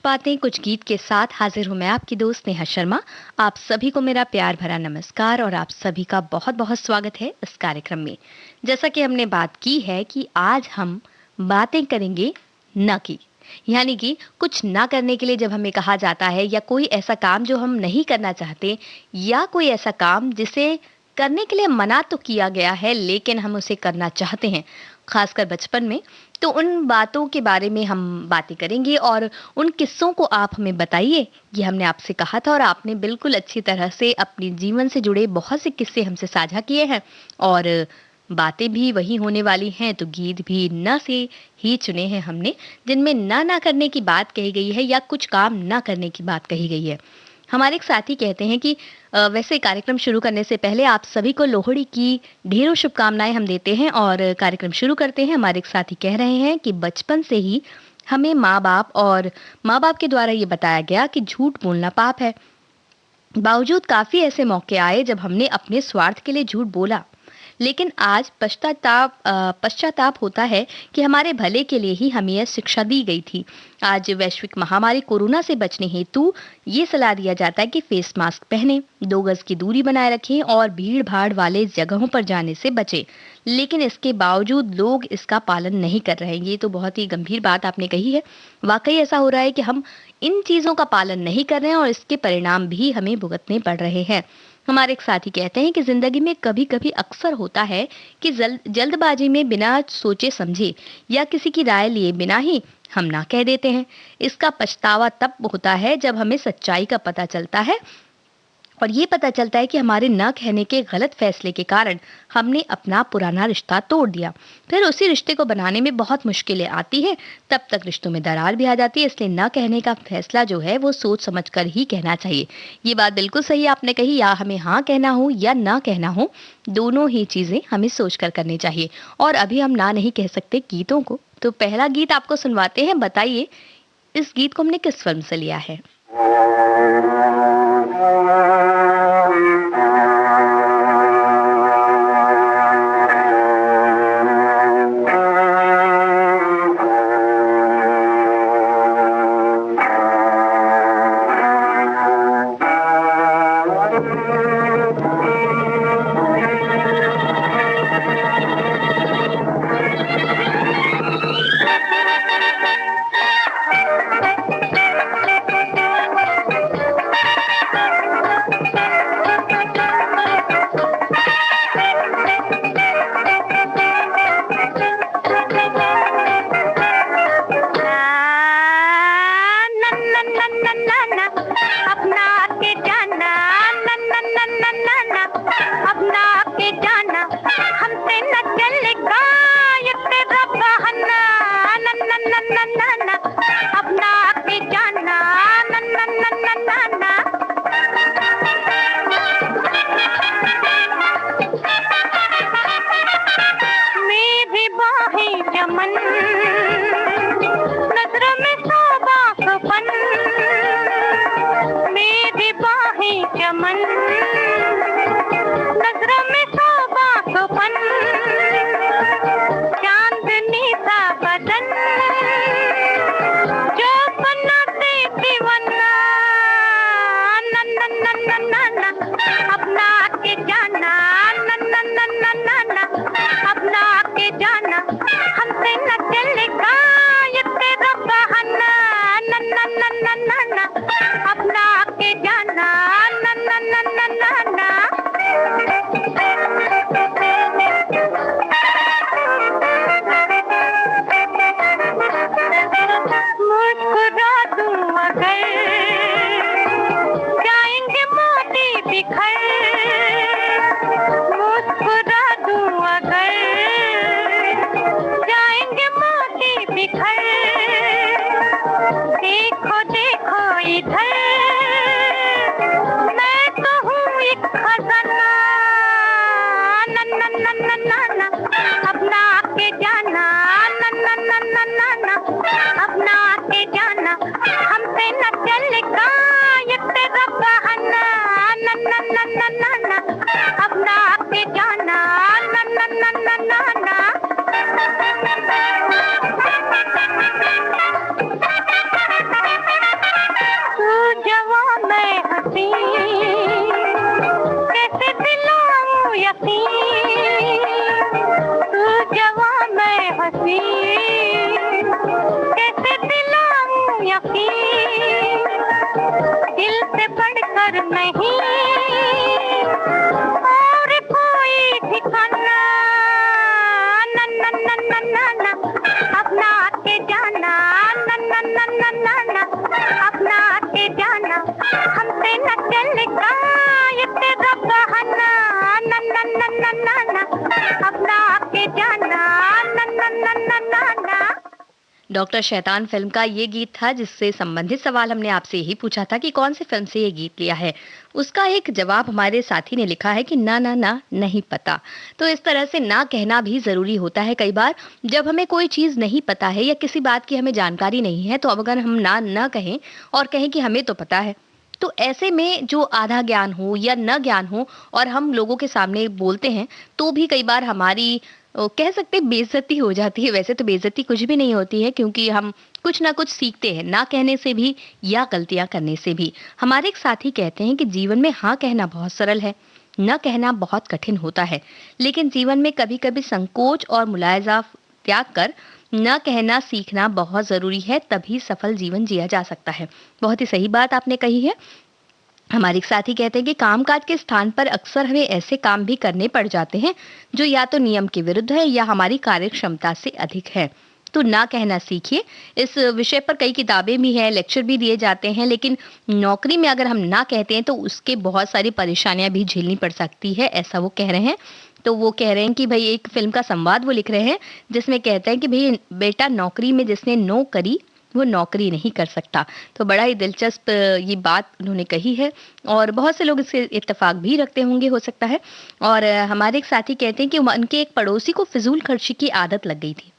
बातें कुछ गीत के साथ हाजिर हूं मैं आपकी दोस्त नेहा शर्मा। आप सभी को मेरा प्यार भरा नमस्कार और आप सभी का बहुत बहुत स्वागत है इस कार्यक्रम में। जैसा कि हमने बात की है कि आज हम बातें करेंगे न की, यानी कि कुछ ना करने के लिए जब हमें कहा जाता है या कोई ऐसा काम जो हम नहीं करना चाहते या कोई ऐसा काम जिसे करने के लिए मना तो किया गया है लेकिन हम उसे करना चाहते हैं, खासकर बचपन में। तो उन बातों के बारे में हम बातें करेंगे और उन किस्सों को आप हमें बताइए। ये हमने आपसे कहा था और आपने बिल्कुल अच्छी तरह से अपने जीवन से जुड़े बहुत से किस्से हमसे साझा किए हैं और बातें भी वही होने वाली हैं। तो गीत भी न से ही चुने हैं हमने, जिनमें ना करने की बात कही गई है या कुछ काम ना करने की बात कही गई है। हमारे एक साथी कहते हैं कि वैसे कार्यक्रम शुरू करने से पहले आप सभी को लोहड़ी की ढेरों शुभकामनाएं हम देते हैं और कार्यक्रम शुरू करते हैं। हमारे एक साथी कह रहे हैं कि बचपन से ही हमें माँ बाप के द्वारा ये बताया गया कि झूठ बोलना पाप है। बावजूद काफी ऐसे मौके आए जब हमने अपने स्वार्थ के लिए झूठ बोला, लेकिन आज पश्चाताप होता है कि हमारे भले के लिए ही हमें यह शिक्षा दी गई थी। आज वैश्विक महामारी कोरोना से बचने हेतु ये सलाह दिया जाता है कि फेस मास्क पहनें, 2 गज की दूरी बनाए रखें और भीड़ भाड़ वाले जगहों पर जाने से बचें। लेकिन इसके बावजूद लोग इसका पालन नहीं कर रहे हैं। ये तो बहुत ही गंभीर बात आपने कही है। वाकई ऐसा हो रहा है कि हम इन चीजों का पालन नहीं कर रहे हैं और इसके परिणाम भी हमें भुगतने पड़ रहे हैं। हमारे एक साथी कहते हैं कि जिंदगी में कभी कभी अक्सर होता है कि जल्दबाजी में बिना सोचे समझे या किसी की राय लिए बिना ही हम ना कह देते हैं। इसका पछतावा तब होता है जब हमें सच्चाई का पता चलता है और ये पता चलता है कि हमारे न कहने के गलत फैसले के कारण हमने अपना पुराना रिश्ता तोड़ दिया। फिर उसी रिश्ते को बनाने में बहुत मुश्किलें आती हैं। तब तक रिश्तों में दरार भी आ जाती है। इसलिए न कहने का फैसला जो है वो सोच समझ कर ही कहना चाहिए। ये बात बिल्कुल सही आपने कही। या हमें हाँ कहना हो या ना कहना हो, दोनों ही चीजें हमें सोच कर करनी चाहिए। और अभी हम ना नहीं कह सकते गीतों को, तो पहला गीत आपको सुनवाते हैं। बताइए इस गीत को हमने किस फिल्म से लिया है। कैसे दिलाऊं यकीन, दिल से बढ़कर नहीं और कोई ठिकाना, ना ना ना ना ना ना, अपना के जाना, ना ना ना ना ना ना, अपना के जाना, हमसे न चलेगा ये तेरा बहाना, ना ना ना ना ना ना, अपना के जाना, ना ना ना ना ना ना। डॉक्टर शैतान फिल्म का ये गीत था, जिससे संबंधित सवाल हमने आपसे यही पूछा था कि कौन सी फिल्म से ये गीत लिया है। उसका एक जवाब हमारे साथी ने लिखा है कि ना ना ना, नहीं पता। तो इस तरह से ना कहना भी जरूरी होता है कई बार। जब हमें कोई चीज नहीं पता है या किसी बात की हमें जानकारी नहीं है, तो अब अगर हम ना न कहें और कहें कि हमें तो पता है, तो ऐसे में जो आधा ज्ञान हो या न ज्ञान हो और हम लोगों के सामने बोलते हैं, तो भी कई बार हमारी कह सकते हैं बेइज्जती हो जाती है। वैसे तो बेइज्जती कुछ भी नहीं होती है, क्योंकि हम कुछ ना कुछ सीखते हैं, ना कहने से भी या गलतियां करने से भी। हमारे एक साथी कहते हैं कि जीवन में हाँ कहना बहुत सरल है, न कहना बहुत कठिन होता है। लेकिन जीवन में कभी कभी संकोच और मुलायजा त्याग कर न कहना सीखना बहुत जरूरी है, तभी सफल जीवन जिया जा सकता है। बहुत ही सही बात आपने कही है। हमारे एक साथी कहते हैं कि कामकाज के स्थान पर अक्सर हमें ऐसे काम भी करने पड़ जाते हैं जो या तो नियम के विरुद्ध है या हमारी कार्य क्षमता से अधिक है। तो ना कहना सीखिए। इस विषय पर कई किताबें भी हैं, लेक्चर भी दिए जाते हैं, लेकिन नौकरी में अगर हम ना कहते हैं तो उसके बहुत सारी परेशानियां भी झेलनी पड़ सकती है, ऐसा वो कह रहे हैं। तो वो कह रहे हैं कि भाई एक फिल्म का संवाद वो लिख रहे हैं, जिसमें कहते हैं कि भाई बेटा, नौकरी में जिसने नो करी वो नौकरी नहीं कर सकता। तो बड़ा ही दिलचस्प ये बात उन्होंने कही है, और बहुत से लोग इससे इत्तेफाक भी रखते होंगे, हो सकता है। और हमारे एक साथी कहते हैं कि उनके एक पड़ोसी को फिजूल खर्ची की आदत लग गई थी।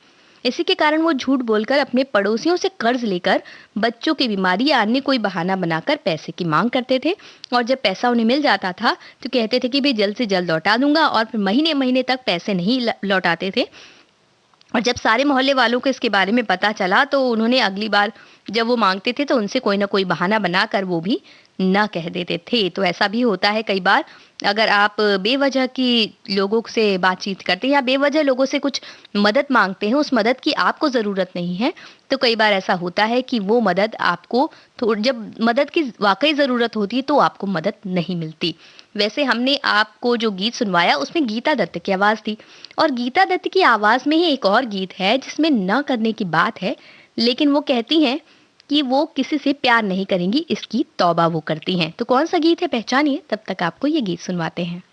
इसी के कारण वो झूठ बोलकर अपने पड़ोसियों से कर्ज लेकर बच्चों की बीमारी या अन्य कोई बहाना बनाकर पैसे की मांग करते थे। और जब पैसा उन्हें मिल जाता था तो कहते थे कि भाई जल्द से जल्द लौटा दूंगा, और फिर महीने महीने तक पैसे नहीं लौटाते थे। और जब सारे मोहल्ले वालों को इसके बारे में पता चला, तो उन्होंने अगली बार जब वो मांगते थे तो उनसे कोई ना कोई बहाना बनाकर वो भी ना कह देते थे। तो ऐसा भी होता है कई बार, अगर आप बेवजह की लोगों से बातचीत करते हैं या बेवजह लोगों से कुछ मदद मांगते हैं, उस मदद की आपको ज़रूरत नहीं है, तो कई बार ऐसा होता है कि वो मदद आपको, तो जब मदद की वाकई ज़रूरत होती है तो आपको मदद नहीं मिलती। वैसे हमने आपको जो गीत सुनवाया उसमें गीता दत्त की आवाज़ थी, और गीता दत्त की आवाज़ में ही एक और गीत है जिसमें न करने की बात है, लेकिन वो कहती हैं कि वो किसी से प्यार नहीं करेंगी, इसकी तौबा वो करती हैं। तो कौन सा गीत है, पहचानिए, तब तक आपको ये गीत सुनवाते हैं।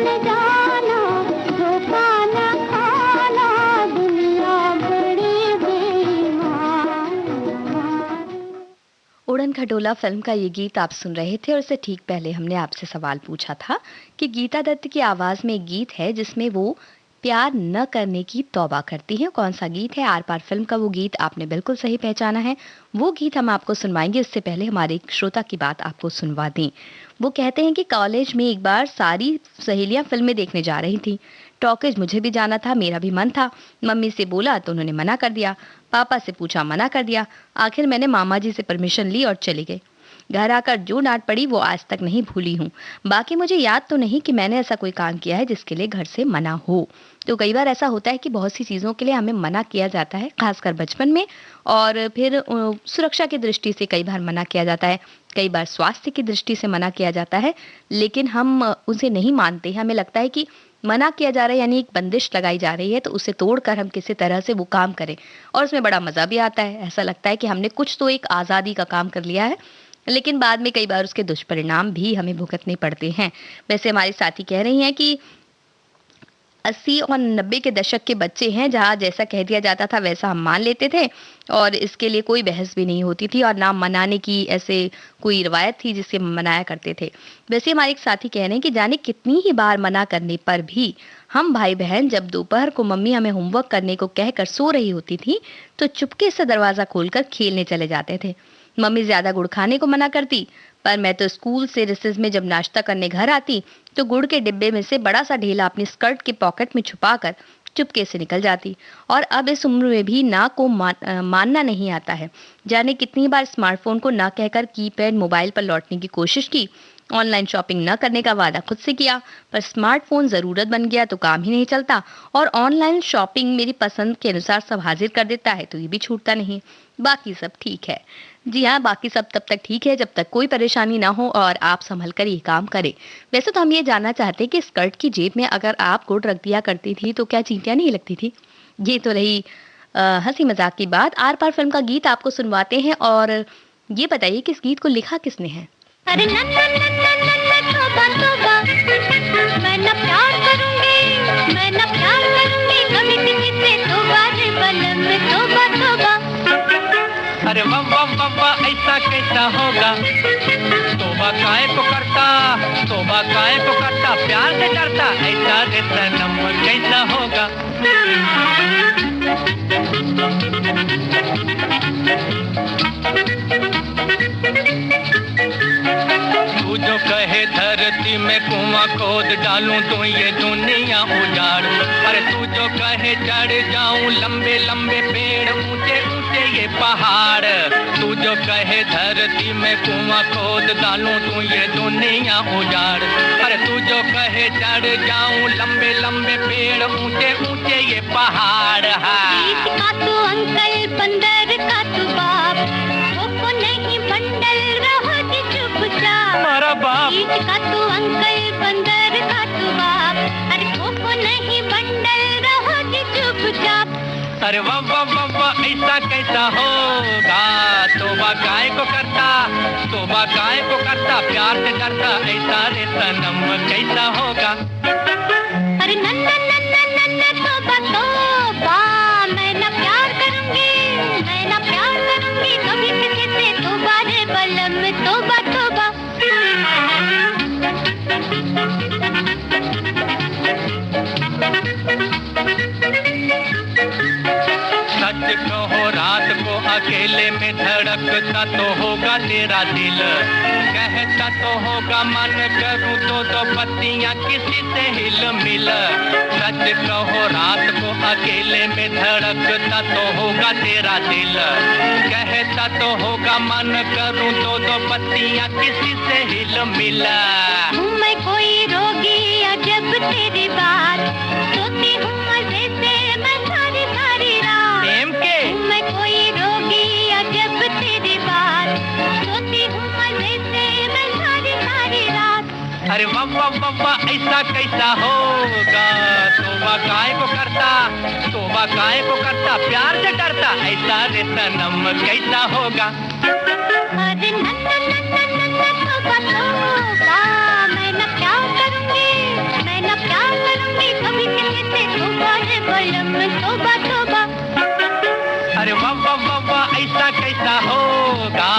जान जाना, धोखा न खाना, दुनिया बड़ी बेईमान। उड़न खटोला फिल्म का ये गीत आप सुन रहे थे और इससे ठीक पहले हमने आपसे सवाल पूछा था कि गीता दत्त की आवाज में एक गीत है जिसमें वो प्यार न करने की तौबा करती हैं। कौन सा गीत है? आर पार फिल्म का वो गीत आपने बिल्कुल सही पहचाना है। वो गीत हम आपको सुनवाएंगे, उससे पहले हमारे एक श्रोता की बात आपको सुनवा दें। वो कहते हैं कि कॉलेज में एक बार सारी सहेलियां फिल्में देखने जा रही थी। टॉकीज मुझे भी जाना था, मेरा भी मन था। मम्मी से बोला तो उन्होंने मना कर दिया, पापा से पूछा, मना कर दिया। आखिर मैंने मामा जी से परमिशन ली और चली गई। घर आकर जो डांट पड़ी वो आज तक नहीं भूली हूँ। बाकी मुझे याद तो नहीं कि मैंने ऐसा कोई काम किया है जिसके लिए घर से मना हो। तो कई बार ऐसा होता है कि बहुत सी चीज़ों के लिए हमें मना किया जाता है, खासकर बचपन में, और फिर सुरक्षा की दृष्टि से कई बार मना किया जाता है, कई बार स्वास्थ्य की दृष्टि से मना किया जाता है, लेकिन हम उसे नहीं मानते। हमें लगता है कि मना किया जा रहा है यानी एक बंदिश लगाई जा रही है, तो उसे तोड़कर हम किसी तरह से वो काम करें और उसमें बड़ा मजा भी आता है। ऐसा लगता है कि हमने कुछ तो एक आज़ादी का काम कर लिया है, लेकिन बाद में कई बार उसके दुष्परिणाम भी हमें भुगतने पड़ते हैं। वैसे हमारी साथी कह रही हैं कि 80 और 90 के दशक के बच्चे हैं जहाँ जैसा कह दिया जाता था वैसा हम मान लेते थे और इसके लिए कोई बहस भी नहीं होती थी और ना मनाने की ऐसे कोई रिवायत थी जिससे मनाया करते थे। वैसे हमारे एक साथी कह रहे हैं कि जाने कितनी ही बार मना करने पर भी हम भाई बहन जब दोपहर को मम्मी हमें होमवर्क करने को कहकर सो रही होती थी तो चुपके से दरवाजा खोलकर खेलने चले जाते थे। मम्मी ज्यादा गुड़ खाने को मना करती, पर मैं तो स्कूल से रिसेस में जब नाश्ता करने घर आती तो गुड़ के डिब्बे में से बड़ा सा ढेला अपनी स्कर्ट के पॉकेट में छुपाकर चुपके से निकल जाती। और अब इस उम्र में भी ना को मानना नहीं आता है। जाने कितनी बार स्मार्टफोन को ना कहकर कीपैड मोबाइल पर लौटने की कोशिश की, ऑनलाइन शॉपिंग न करने का वादा खुद से किया, पर स्मार्टफोन जरूरत बन गया तो काम ही नहीं चलता और ऑनलाइन शॉपिंग मेरी पसंद के अनुसार सब हाजिर कर देता है तो ये भी छूटता नहीं। बाकी सब ठीक है। जी हाँ, बाकी सब तब तक ठीक है जब तक कोई परेशानी ना हो और आप संभल कर ये काम करें। वैसे तो हम ये जानना चाहते हैं कि स्कर्ट की जेब में अगर आप गुड़ रख दिया करती थी तो क्या चींटियां नहीं लगती थी? ये तो रही हंसी मजाक की बात। आर पार फिल्म का गीत आपको सुनवाते हैं और ये बताइए कि इस गीत को लिखा किसने है? अरे नन्ना नन्ना नन्ना तौबा तौबा, मैं न प्यार करूंगी, मैं न प्यार करूंगी कभी किसी से दोबारा बलम में तौबा तौबा। अरे वाह वाह वाह वाह, ऐसा कैसा होगा? तौबा काहे को करता, तौबा काहे को करता, प्यार से डरता, ऐसा रे सनम कैसा होगा? तू जो कहे धरती में कुआं खोद डालूं तो ये दुनिया उजाड़, अरे तू जो कहे चढ़ जाऊं लंबे लंबे पेड़ ऊंचे ऊंचे ये पहाड़, तू जो कहे धरती में कुआं खोद डालूं तो ये दुनिया उजाड़, अरे तू जो कहे चढ़ जाऊं लंबे लंबे पेड़ ऊंचे ऊंचे ये पहाड़। ईट का तू अंकल बंदर का तू बाप, वो नहीं बंडल रहो जी चुपचाप। हमारा बाप। ईट का तू अंकल बंदर का तू बाप, अरे वो नहीं बंडल रहो जी चुपचाप। अरे वाह वाह वाह वाह, ऐसा कैसा होगा? तौबा काहे को करता, तौबा काहे को करता, प्यार से डरता, ऐसा रे सनम कैसा होगा? अरे नन्ना नन्ना नन्ना तौबा तौबा, मैं न प्यार करूंगी, मैं न प्यार करूंगी कभी किसी से दोबारा बलम में तौबा तौबा। सच कहो रात को अकेले में धड़कता तो होगा तेरा दिल, कहता तो होगा मन करूं तो दो पत्तियां किसी से हिल मिल। सच कहो रात को अकेले में धड़कता तो होगा तेरा दिल, कहता तो होगा मन करूं तो दो पत्तियां किसी से हिल मिल। हूँ मैं कोई रोगी अजब तेरी बात, सोती हूँ मजे से मैं सारी सारी रात। प्रेम के हूँ मैं कोई रोगी अजब तेरी बात, सोती हूँ मजे से मैं सारी सारी रात। अरे वाह वाह वाह वाह, ऐसा कैसा होगा? तौबा काहे को करता, तौबा काहे को करता, प्यार से डरता, ऐसा रे सनम कैसा होगा? अरे नन्ना नन्ना नन्ना तौबा तौबा, मैं न प्यार करूंगी, मैं न तौबा तौबा। अरे वाह वाह वाह वाह, ऐसा कैसा होगा?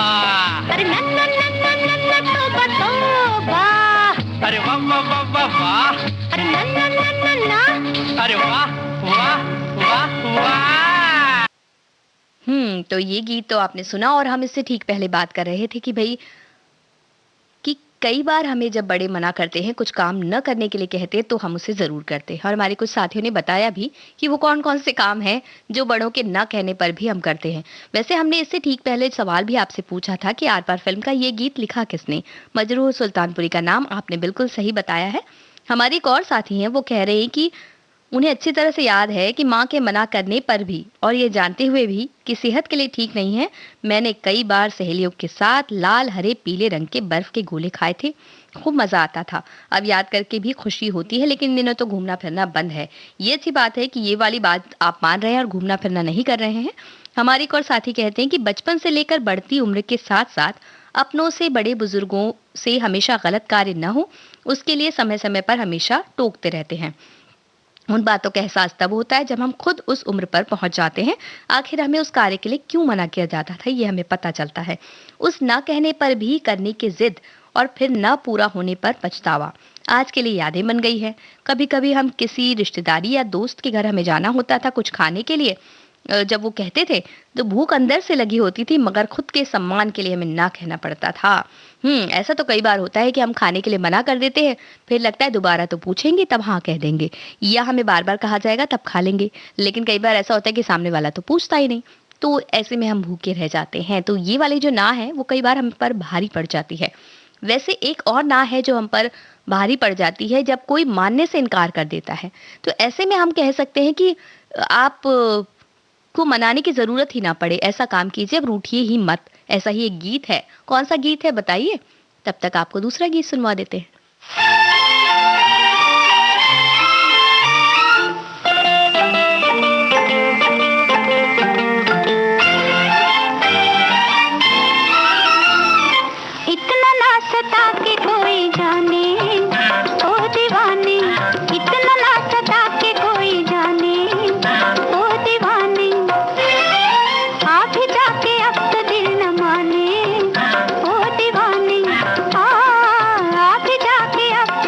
अरे न न न न न न तौबा तौबा। अरे वाह वाह वाह वाह वाह। अरे न न न न न। अरे वाह वाह वाह वाह। तो ये गीत तो आपने सुना और हम इससे ठीक पहले बात कर रहे थे कि भाई कि कई बार हमें जब बड़े मना करते हैं, कुछ काम न करने के लिए कहते हैं, तो हम उसे ज़रूर करते हैं। और हमारे कुछ साथियों ने बताया भी कि वो कौन-कौन से काम हैं जो बड़ों के न कहने पर भी हम करते हैं। वैसे हमने इससे ठीक पहले सवाल भी आपसे पूछा था कि आर-पार फ़िल्म का ये गीत लिखा किसने? मजरूह सुल्तानपुरी का नाम आपने बिल्कुल सही बताया है। हमारे एक और साथी हैं, वो कह रहे हैं कि उन्हें अच्छी तरह से याद है कि माँ के मना करने पर भी और ये जानते हुए भी कि सेहत के लिए ठीक नहीं है, मैंने कई बार सहेलियों के साथ लाल, हरे, पीले रंग के बर्फ के गोले खाए थे। खूब मज़ा आता था। अब याद करके भी खुशी होती है, लेकिन इन दिनों तो घूमना फिरना बंद है। ये अच्छी बात है कि ये वाली बात आप मान रहे हैं और घूमना फिरना नहीं कर रहे हैं। हमारे एक और साथी कहते हैं कि बचपन से लेकर बढ़ती उम्र के साथ-साथ अपनों से, बड़े बुजुर्गों से हमेशा गलत कार्य न हो, उसके लिए समय-समय पर हमेशा टोकते रहते हैं। उन बातों का एहसास तब होता है जब हम खुद उस उम्र पर पहुंच जाते हैं। आखिर हमें उस कार्य के लिए क्यों मना किया जाता था, ये हमें पता चलता है। उस ना कहने पर भी करने की जिद और फिर ना पूरा होने पर पछतावा आज के लिए यादें बन गई है। कभी-कभी हम किसी रिश्तेदारी या दोस्त के घर हमें जाना होता था कुछ खाने के लिए। जब वो कहते थे तो भूख अंदर से लगी होती थी, मगर खुद के सम्मान के लिए हमें ना कहना पड़ता था। ऐसा तो कई बार होता है कि हम खाने के लिए मना कर देते हैं, फिर लगता है दोबारा तो पूछेंगे तब हाँ कह देंगे, या हमें बार-बार कहा जाएगा तब खा लेंगे। लेकिन कई बार ऐसा होता है कि सामने वाला तो पूछता ही नहीं, तो ऐसे में हम भूखे रह जाते हैं। तो ये वाली जो ना है वो कई बार हम पर भारी पड़ जाती है। वैसे एक और ना है जो हम पर भारी पड़ जाती है जब कोई मानने से इनकार कर देता है। तो ऐसे में हम कह सकते हैं कि आप को मनाने की जरूरत ही ना पड़े, ऐसा काम कीजिए, अब रूठिए ही मत। ऐसा ही एक गीत है। कौन सा गीत है बताइए? तब तक आपको दूसरा गीत सुनवा देते हैं। इतना ना सता के कोई जाने ओ दीवाने, इतना ना सता के कोई जाने ओ दीवाने। आप ही जाके अब तो दिल न माने ओ दीवाने। आप ही जाके अब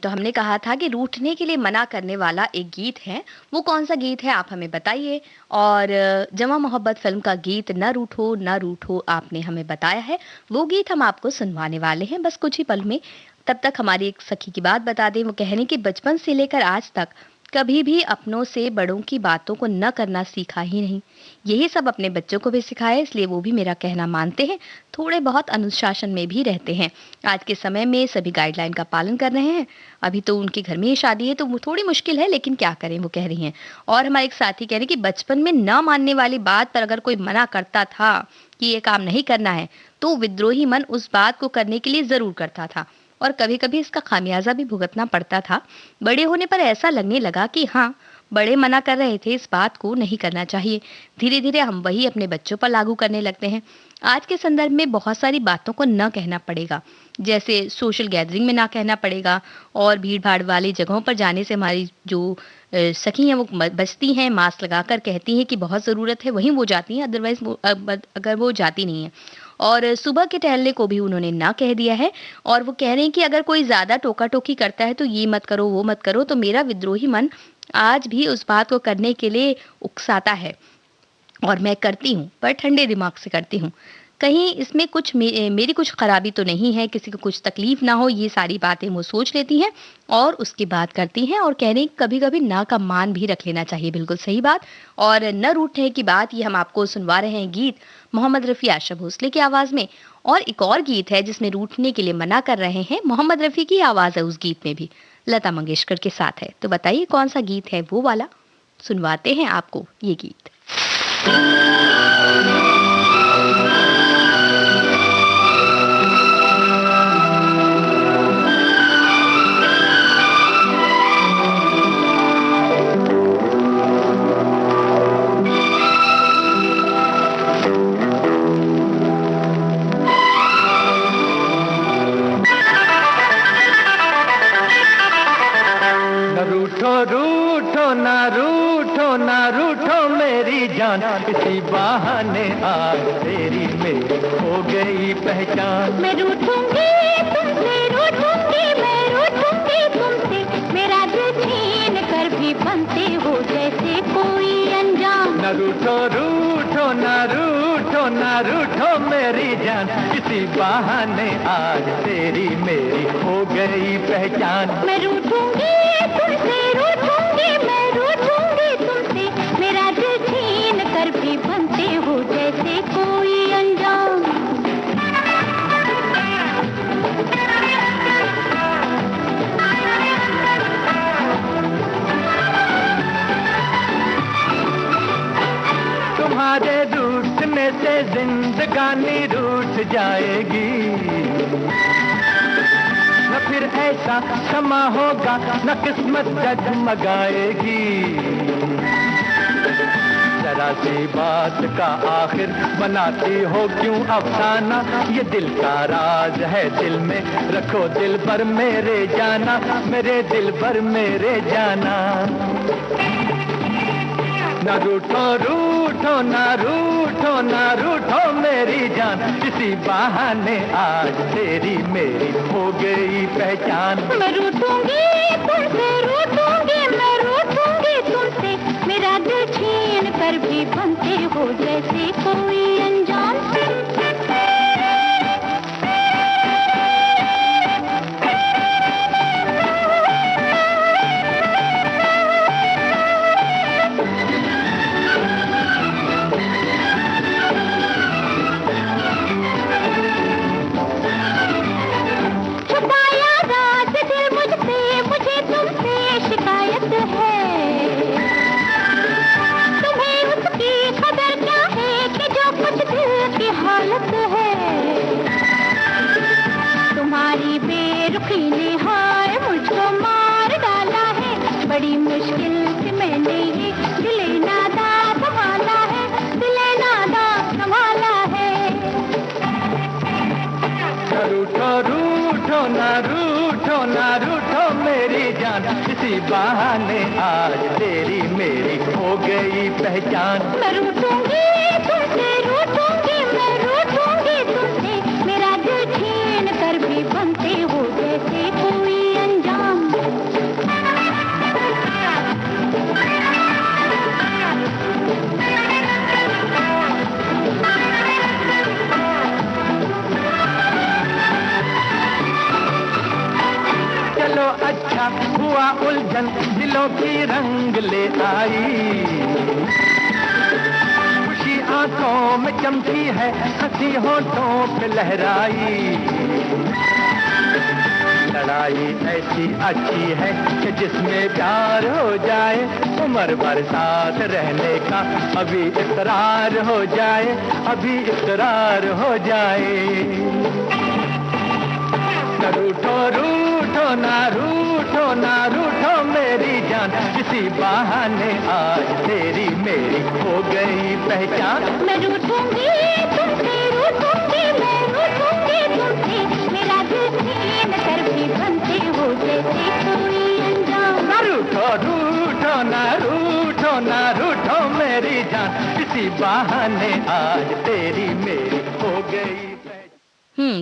तो हमने कहा था कि रूठने के लिए मना करने वाला एक गीत है, वो कौन सा गीत है आप हमें बताइए। और जवां मोहब्बत फिल्म का गीत न रूठो न रूठो आपने हमें बताया है, वो गीत हम आपको सुनवाने वाले हैं बस कुछ ही पल में। तब तक हमारी एक सखी की बात बता दें, वो कह रही कि बचपन से लेकर आज तक कभी भी अपनों से बड़ों की बातों को न करना सीखा ही नहीं। यही सब अपने बच्चों को भी सिखाए, इसलिए वो भी मेरा कहना मानते हैं, थोड़े बहुत अनुशासन में भी रहते हैं। आज के समय में सभी गाइडलाइन का पालन कर रहे हैं। अभी तो उनके घर में ही शादी है तो वो थोड़ी मुश्किल है, लेकिन क्या करें, वो कह रही हैं। और हमारे एक साथी कह रहे हैं कि बचपन में न मानने वाली बात पर अगर कोई मना करता था कि ये काम नहीं करना है, तो विद्रोही मन उस बात को करने के लिए जरूर करता था और कभी-कभी इसका खामियाजा भी भुगतना पड़ता था। बड़े होने पर ऐसा लगने लगा कि हाँ, बड़े मना कर रहे थे, इस बात को नहीं करना चाहिए। धीरे-धीरे हम वही अपने बच्चों पर लागू करने लगते हैं। आज के संदर्भ में बहुत सारी बातों को न कहना पड़ेगा, जैसे सोशल गैदरिंग में ना कहना पड़ेगा और भीड़-भाड़ वाली जगहों पर जाने से हमारी जो सखी हैं वो बचती हैं, मास्क लगाकर कहती हैं कि बहुत ज़रूरत है, वहीं वो जाती हैं, अदरवाइज़ अगर वो जाती नहीं हैं। और सुबह के टहलने को भी उन्होंने ना कह दिया है और वो कह रहे हैं कि अगर कोई ज़्यादा टोका-टोकी करता है तो ये मत करो, वो मत करो, तो मेरा विद्रोही मन आज भी उस बात को करने के लिए उकसाता है और मैं करती हूँ, पर ठंडे दिमाग से करती हूँ। कहीं इसमें कुछ मेरी कुछ खराबी तो नहीं है, किसी को कुछ तकलीफ ना हो, ये सारी बातें वो सोच लेती हैं और उसके बाद करती हैं। और कह रही हैं कभी-कभी ना का मान भी रख लेना चाहिए, बिल्कुल सही बात। और न रूठने की बात, ये हम आपको सुनवा रहे हैं गीत मोहम्मद रफ़ी, आशा भोसले की आवाज़ में। और एक और गीत है जिसमें रूठने के लिए मना कर रहे हैं, मोहम्मद रफ़ी की आवाज़ है उस गीत में भी, लता मंगेशकर के साथ है। तो बताइए कौन सा गीत है वो वाला, सुनवाते हैं आपको ये गीत। रूठो ना रूठो ना रूठो मेरी जान, किसी बहाने आज तेरी मेरी हो गई पहचान। मैं रूठूंगी तुमसे, रूठूंगी मैं रूठूंगी तुमसे, मेरा दिल छीन कर भी बनते हो जैसे कोई अनजान। न रूठो रूठो ना रूठो ना रूठो मेरी जान, किसी बहाने आज तेरी मेरी हो गई पहचान। मैं रूठूंगी तुमसे, रूठूंगी मैं रूठूंगी तुमसे, मेरा दिल छीन कर भी बनते हो जैसे कोई अनजान। तुम्हारे रूठने से जिंदगानी रूठ जाएगी, न फिर ऐसा क्षमा होगा न किस्मत जगमगाएगी। जरा सी बात का आखिर बनाती हो क्यों अफसाना, ये दिल का राज है दिल में रखो दिल भर मेरे जाना, मेरे दिल भर मेरे जाना। न रूठो रूठो ना रूठो ना रूठो मेरी जान, किसी बहाने आज तेरी मेरी हो गई पहचान। मैं रूठूंगी तुमसे, रूठूंगी मैं रूठूंगी तुमसे, मेरा दिल छीन कर भी बनते हो जैसे कोई अनजान। बड़ी मुश्किल से मैंने ये दिले नादा संभाला है, दिले नादा संभाला है। रूठो रूठो ना रूठो ना रूठो मेरी जान, किसी बहाने आज तेरी मेरी हो गई पहचान। मैं रूठूंगी तुमसे, रूठूंगी मैं रूठूंगी तुमसे, मेरा दिल छीन कर भी बनते हो जैसे कोई अनजान। हुआ उलझन दिलों की रंग ले आई। खुशी आंखों में चमकी है, हंसी होठों पे लहराई। लड़ाई ऐसी अच्छी है कि जिसमें प्यार हो जाए, उम्र भर साथ रहने का अभी इकरार हो जाए, अभी इकरार हो जाए। रूठो रूठो ना रूठो ना रूठो मेरी जान, किसी बहाने आज तेरी मेरी हो गई पहचान। मैं रूठूंगी तुमसे, रूठूंगी मैं रूठूंगी तुमसे, मेरा दिल तीन तरफी बनते हो जैसे कोई अनजान। रूठो रूठो ना रूठो ना रूठो मेरी जान, किसी बहाने आज तेरी मेरी हो गई।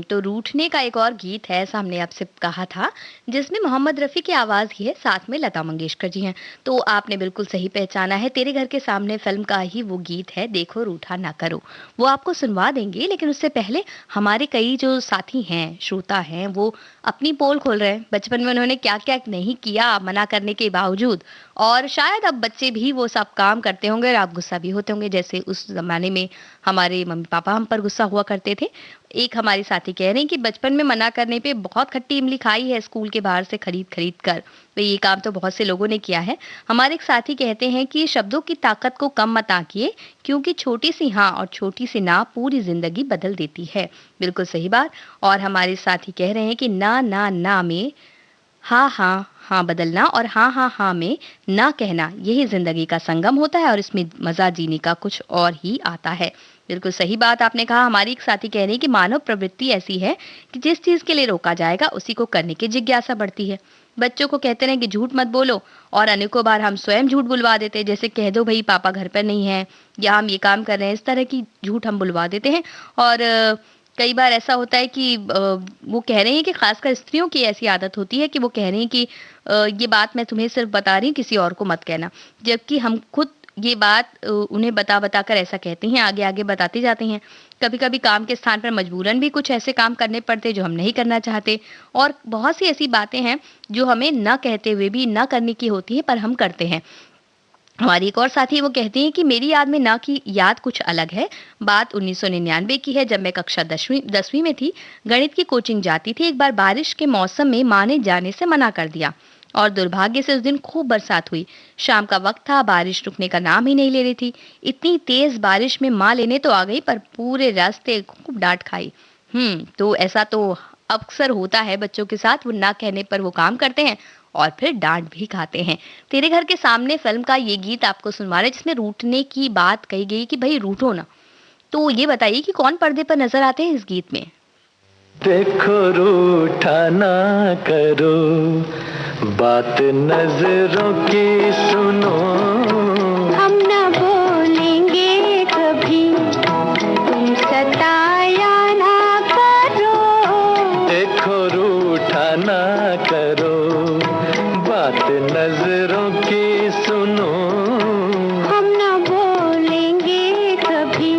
तो रूठने का एक और गीत है, ऐसा हमने आपसे कहा था, जिसमें मोहम्मद रफ़ी की आवाज़ ही है, साथ में लता मंगेशकर जी हैं। तो आपने बिल्कुल सही पहचाना है, तेरे घर के सामने फिल्म का ही वो गीत है, देखो रूठा ना करो। वो आपको सुनवा देंगे, लेकिन उससे पहले हमारे कई जो साथी हैं, श्रोता हैं, वो अपनी पोल खोल रहे हैं। बचपन में उन्होंने क्या क्या नहीं किया मना करने के बावजूद, और शायद अब बच्चे भी वो सब काम करते होंगे और आप गुस्सा भी होते होंगे, जैसे उस जमाने में हमारे मम्मी पापा हम पर गुस्सा हुआ करते थे। एक हमारी साथी कह रहे हैं कि बचपन में मना करने पे बहुत खट्टी इमली खाई है स्कूल के बाहर से खरीद खरीद कर। तो ये काम तो बहुत से लोगों ने किया है। हमारे एक साथी कहते हैं कि शब्दों की ताकत को कम मत आंकिए, क्योंकि छोटी सी हाँ और छोटी सी ना पूरी जिंदगी बदल देती है। बिल्कुल सही बात। और हमारे साथी कह रहे हैं कि ना ना ना में हाँ हाँ हाँ बदलना और हाँ हाँ हाँ में ना कहना, यही जिंदगी का संगम होता है और इसमें मजा जीने का कुछ और ही आता है। बिल्कुल सही बात आपने कहा। हमारी एक साथी कह रही है कि मानव प्रवृत्ति ऐसी है कि जिस चीज के लिए रोका जाएगा उसी को करने की जिज्ञासा बढ़ती है। बच्चों को कहते हैं कि झूठ मत बोलो, और अनेकों बार हम स्वयं झूठ बुलवा देते हैं, जैसे कह दो भाई पापा घर पर नहीं है या हम ये काम कर रहे हैं, इस तरह की झूठ हम बुलवा देते हैं। और कई बार ऐसा होता है कि वो कह रहे हैं कि खासकर स्त्रियों की ऐसी आदत होती है कि वो कह रही हैं कि ये बात मैं तुम्हें सिर्फ बता रही हूँ, किसी और को मत कहना, जबकि हम खुद ये बात उन्हें बता बता कर ऐसा कहते हैं, आगे आगे बताते जाते हैं। कभी कभी काम के स्थान पर मजबूरन भी कुछ ऐसे काम करने पड़ते हैं जो हम नहीं करना चाहते, और बहुत सी ऐसी बातें हैं जो हमें न कहते हुए भी न करने की होती है पर हम करते हैं। हमारी एक और साथी वो कहती हैं कि मेरी याद में ना की याद कुछ अलग है। बात 1999 की है, जब मैं कक्षा 10वीं में थी। गणित की कोचिंग जाती थी। एक बार बारिश के मौसम में माँ ने जाने से मना कर दिया और दुर्भाग्य से उस दिन खूब बरसात हुई। शाम का वक्त था, बारिश रुकने का नाम ही नहीं ले रही थी। इतनी तेज बारिश में माँ लेने तो आ गई, पर पूरे रास्ते खूब डांट खाई। तो ऐसा तो अक्सर होता है बच्चों के साथ, वो ना कहने पर वो काम करते हैं और फिर डांट भी खाते हैं। तेरे घर के सामने फिल्म का ये गीत आपको सुनवा रहे, जिसमें रूठने की बात कही गई कि भाई रूठो ना। तो ये बताइए कि कौन पर्दे पर नजर आते हैं इस गीत में? देखो रूठा ना करो, बात नजरों की सुनो, हम न बोलेंगे कभी, तुम सताया ना करो। देखो रूठा ना करो, बात नजरों की सुनो, हम न बोलेंगे कभी,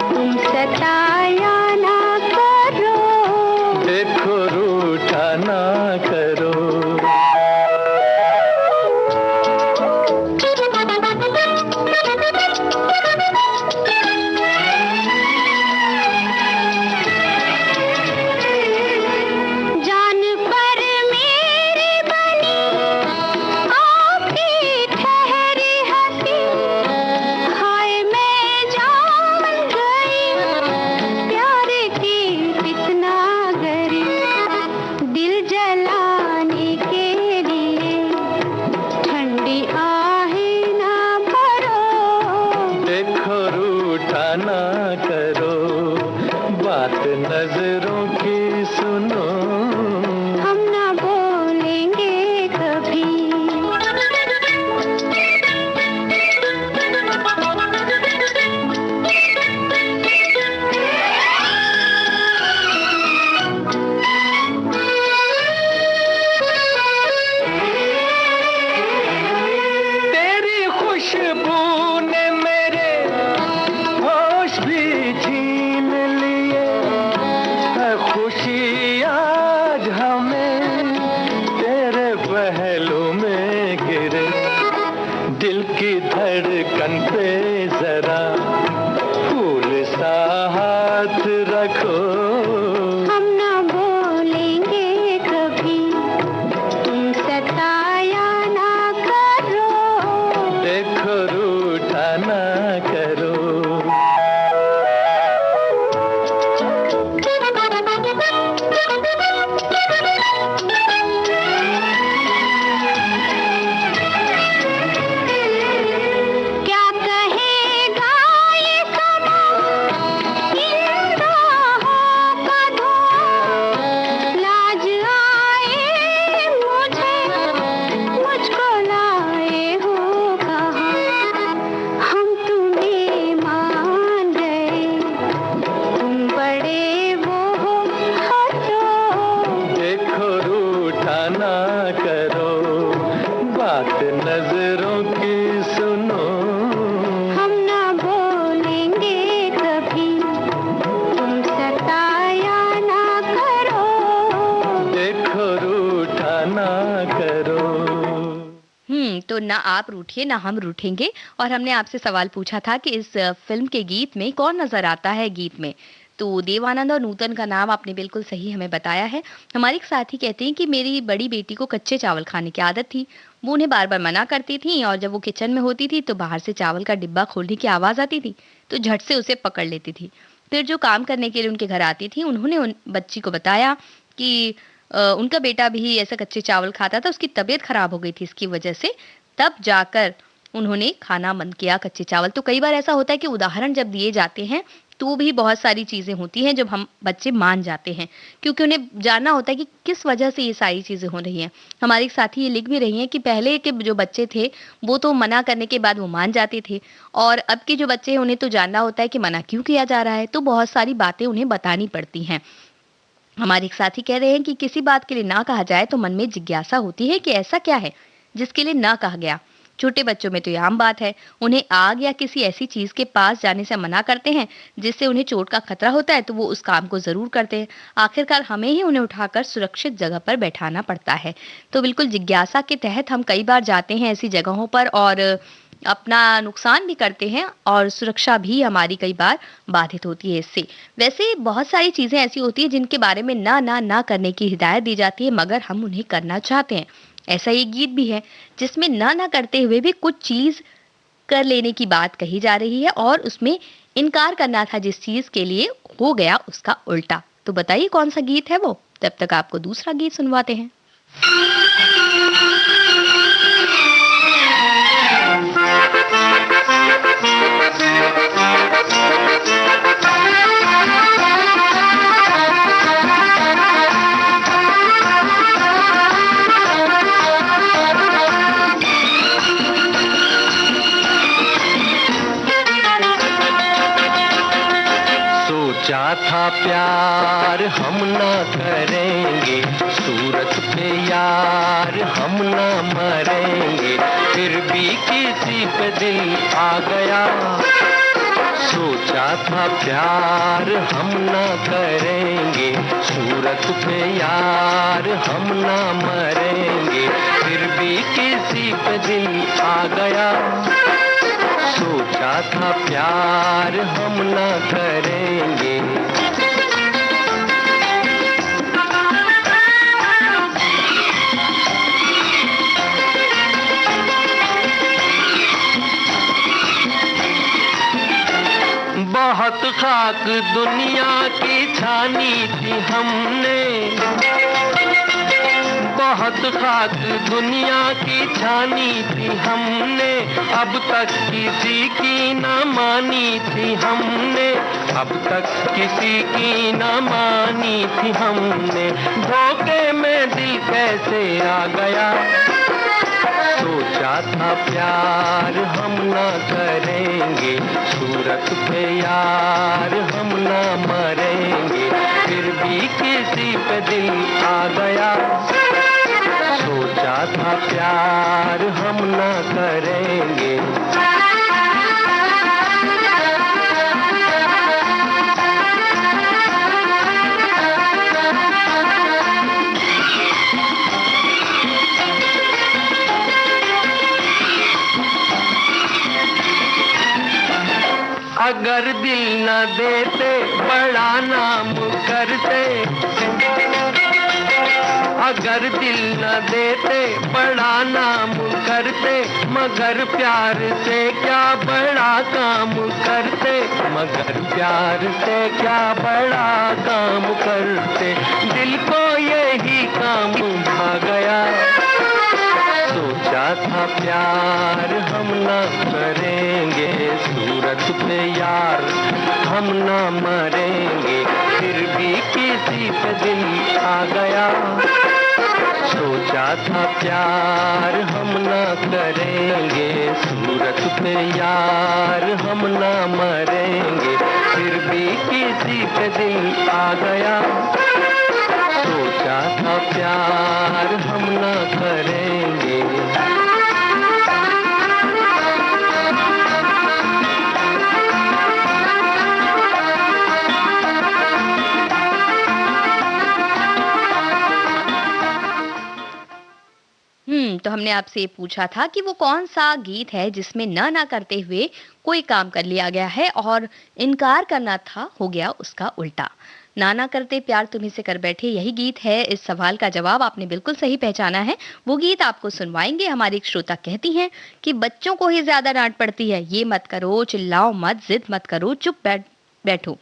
तुम सताया ना करो। देखो रूठा ना करो। जान पर मेरी बनी आपकी ठहरी हंसी, हाय मैं जान गई प्यार की कितनागरी। दिल जलाने के लिए ठंडी आहें ना भरो। देखो रूठा ना करो, बात नजरों की सुनो, हम न बोलेंगे कभी। तेरी खुशबू ने मेरे होश भी छीन लिए, है खुशियाँ साथ रखो। हम ना बोलेंगे कभी, तुम सताया ना करो। देखो रूठा ना करो। तो ना आप रूठिए ना हम रूठेंगे। और हमने आपसे सवाल पूछा था कि इस फिल्म के गीत में कौन नजर आता है गीत में। तो देवानंद और नूतन का नाम आपने बिल्कुल सही हमें बताया है। हमारे एक साथी कहते हैं कि मेरी बड़ी बेटी को कच्चे चावल खाने की आदत थी। वो उन्हें बार बार मना करती थी और जब वो किचन में होती थी तो बाहर से चावल का डिब्बा खोलने की आवाज आती थी तो झट से उसे पकड़ लेती थी। फिर जो काम करने के लिए उनके घर आती थी उन्होंने उन बच्ची को बताया कि उनका बेटा भी ऐसे कच्चे चावल खाता था, उसकी तबीयत खराब हो गई थी इसकी वजह से। तब जाकर उन्होंने खाना बंद किया कच्चे चावल। तो कई बार ऐसा होता है कि उदाहरण जब दिए जाते हैं तो भी बहुत सारी चीजें होती हैं जब हम बच्चे मान जाते हैं, क्योंकि उन्हें जानना होता है कि किस वजह से ये सारी चीजें हो रही हैं। हमारी साथी ये लिख भी रही हैं कि पहले के जो बच्चे थे वो तो मना करने के बाद वो मान जाते थे, और अब के जो बच्चे हैं उन्हें तो जानना होता है कि मना क्यों किया जा रहा है, तो बहुत सारी बातें उन्हें बतानी पड़ती हैं। हमारे एक साथी कह रहे हैं कि किसी बात के लिए ना कहा जाए तो मन में जिज्ञासा होती है कि ऐसा क्या है जिसके लिए ना कहा गया। छोटे बच्चों में तो ये आम बात है, उन्हें आग या किसी ऐसी चीज के पास जाने से मना करते हैं जिससे उन्हें चोट का खतरा होता है तो वो उस काम को जरूर करते हैं। आखिरकार हमें ही उन्हें उठाकर सुरक्षित जगह पर बैठाना पड़ता है। तो बिल्कुल जिज्ञासा के तहत हम कई बार जाते हैं ऐसी जगहों पर और अपना नुकसान भी करते हैं और सुरक्षा भी हमारी कई बार बाधित होती है इससे। वैसे बहुत सारी चीजें ऐसी होती है जिनके बारे में ना करने की हिदायत दी जाती है मगर हम उन्हें करना चाहते हैं। ऐसा ये गीत भी है जिसमें ना करते हुए भी कुछ चीज कर लेने की बात कही जा रही है और उसमें इनकार करना था जिस चीज के लिए, हो गया उसका उल्टा। तो बताइए कौन सा गीत है वो। तब तक आपको दूसरा गीत सुनवाते हैं। सोचा था प्यार हम ना करेंगे, सूरत पे यार हम ना मरेंगे, फिर भी किसी पे दिल आ गया। सोचा था प्यार हम ना करेंगे, सूरत पे यार हम ना मरेंगे, फिर भी किसी पे दिल आ गया। सोचा था प्यार हम ना करेंगे। बहुत खाक दुनिया की छानी थी हमने, बहुत खाक दुनिया की छानी थी हमने, अब तक किसी की ना मानी थी हमने, अब तक किसी की ना मानी थी हमने, धोखे में दिल कैसे आ गया। सोचा था प्यार हम ना करेंगे, सूरत पे यार हम ना मरेंगे, फिर भी किसी पे दिल आ गया। सोचा था प्यार हम ना करेंगे। मगर दिल न देते बड़ा नाम करते, अगर दिल न देते बड़ा नाम करते, मगर प्यार से क्या बड़ा काम करते, मगर प्यार से क्या बड़ा काम करते। दिल को यही काम भा गया, सोचा था प्यार हम न करेंगे, सूरत पे यार हम न मरेंगे, फिर भी किसी पे दिल आ गया। सोचा था प्यार हम न करेंगे, सूरत पे यार हम न मरेंगे, फिर भी किसी पे दिल आ गया। सोचा था प्यार हम न करेंगे। तो हमने आपसे ये पूछा था कि वो कौन सा गीत है जिसमें ना ना करते हुए कोई काम कर लिया गया है और इनकार करना था हो गया उसका उल्टा। ना ना करते प्यार तुम्हीं से कर बैठे, यही गीत है। इस सवाल का जवाब आपने बिल्कुल सही पहचाना है। वो गीत आपको सुनवाएंगे। हमारी एक श्रोता कहती हैं कि बच्चों को ही ज्यादा डांट पड़ती है, ये मत करो, चिल्लाओ मत, जिद मत करो, चुप बैठो।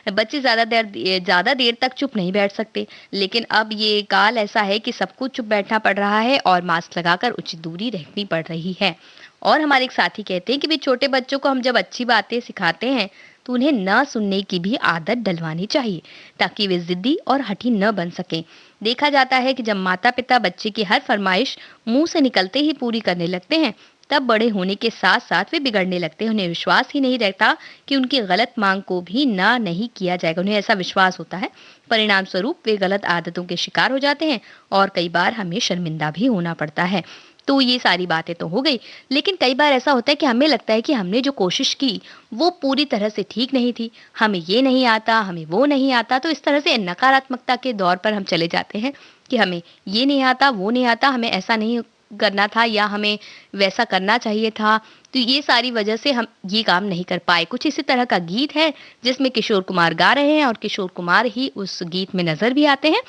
बच्चे ज्यादा देर तक चुप नहीं बैठ सकते, लेकिन अब ये काल ऐसा है कि सबको चुप बैठना पड़ रहा है और मास्क लगाकर उचित दूरी रखनी पड़ रही है। और हमारे एक साथी कहते हैं कि भी छोटे बच्चों को हम जब अच्छी बातें सिखाते हैं तो उन्हें न सुनने की भी आदत डलवानी चाहिए, ताकि वे जिद्दी और हठी न बन सकें। देखा जाता है कि जब माता पिता बच्चे की हर फरमाइश मुंह से निकलते ही पूरी करने लगते हैं, तब बड़े होने के साथ साथ वे बिगड़ने लगते हैं। उन्हें विश्वास ही नहीं रहता कि उनकी गलत मांग को भी ना नहीं किया जाएगा। उन्हें ऐसा विश्वास होता है, परिणाम स्वरूप वे गलत आदतों के शिकार हो जाते हैं और कई बार हमें शर्मिंदा भी होना पड़ता है। तो ये सारी बातें तो हो गई, लेकिन कई बार ऐसा होता है कि हमें लगता है कि हमने जो कोशिश की वो पूरी तरह से ठीक नहीं थी, हमें ये नहीं आता, हमें वो नहीं आता। तो इस तरह से नकारात्मकता के दौर पर हम चले जाते हैं कि हमें ये नहीं आता, वो नहीं आता, हमें ऐसा नहीं करना था या हमें वैसा करना चाहिए था। तो ये सारी वजह से हम ये काम नहीं कर पाए। कुछ इसी तरह का गीत है जिसमें किशोर कुमार गा रहे हैं और किशोर कुमार ही उस गीत में नजर भी आते हैं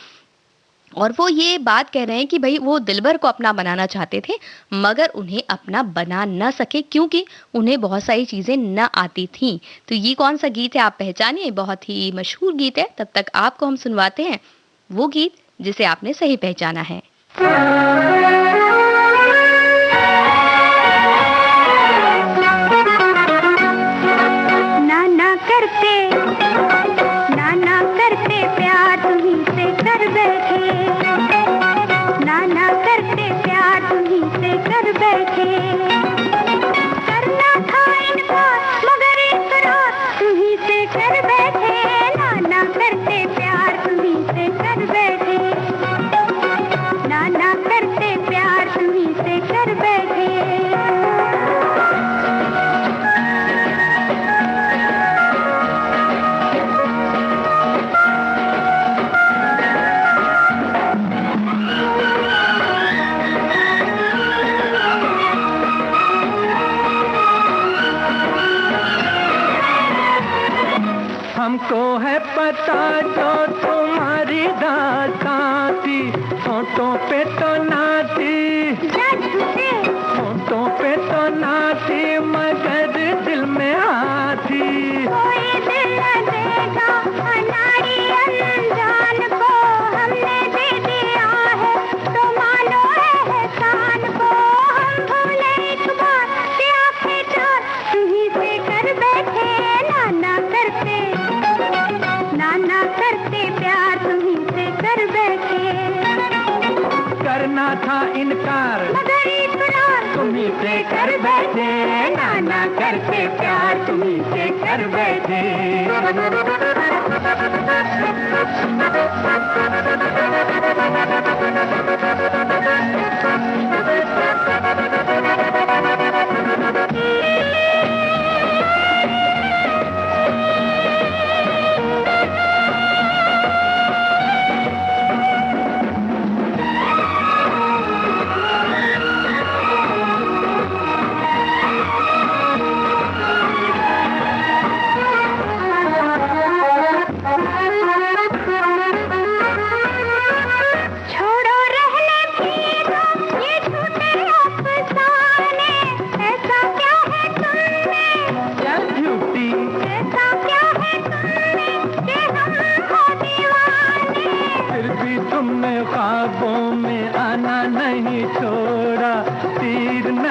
और वो ये बात कह रहे हैं कि भाई वो दिलबर को अपना बनाना चाहते थे मगर उन्हें अपना बना न सके क्योंकि उन्हें बहुत सारी चीजें न आती थीं। तो ये कौन सा गीत है आप पहचानिए, बहुत ही मशहूर गीत है। तब तक आपको हम सुनवाते हैं वो गीत जिसे आपने सही पहचाना है। नाना करते प्यार तुम्हीं से कर बैठे, नाना करते प्यार तुम्हीं से कर बैठे, करना था इनकार मगर इकरार तुम्हीं से कर बैठे, नाना करते प्यार तुम्हीं से कर बैठे, नाना करते प्यार तुम्हीं से कर बैठे। हमको है पता जो तुम्हारी दास्तां थी, होठों पे तो ना थी, होठों पे तो ना थी मगर दिल में आती। कोई दिल न देगा अनाड़ी अनजान को, हमने दे दिया है तो मानो एहसान को, हम भूले एक बार कि आंखें चार तुम्हीं से कर बैठे, नाना करते प्यार तुम्हीं से कर बैठे, करना था इनकार मगर इकरार तुम्हीं से कर बैठे, नाना करते प्यार तुम्हीं से कर बैठे।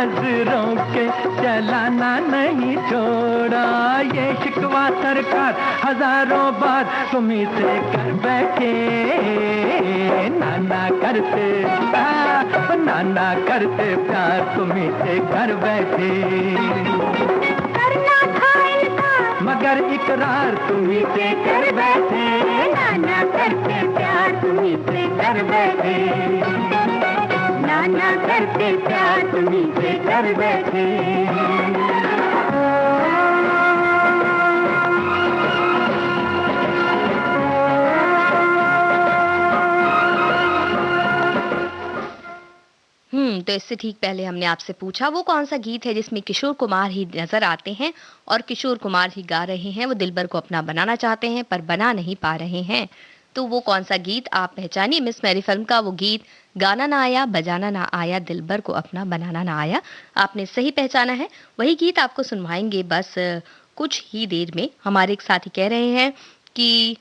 नजरों के चलाना नहीं छोड़ा। ये शिकवा सरकार हजारों बार तुम्हीं से कर बैठे, नाना करते प्यार तुम्हीं से कर बैठे। करना था इनकार मगर इकरार तुम्हीं से कर बैठे, नाना करते प्यार तुम्हीं से कर बैठे, नाना करते प्यार तुम्हीं से कर बैठे। तो इससे ठीक पहले हमने आपसे पूछा वो कौन सा गीत है जिसमें किशोर कुमार ही नजर आते हैं और किशोर कुमार ही गा रहे हैं, वो दिलबर को अपना बनाना चाहते हैं पर बना नहीं पा रहे हैं। तो वो कौन सा गीत आप पहचानिए। मिस मैरी फिल्म का वो गीत गाना ना आया बजाना ना आया दिलबर को अपना बनाना ना आया, आपने सही पहचाना है। वही गीत आपको सुनवाएंगे बस कुछ ही देर में। हमारे एक साथी कह रहे हैं कि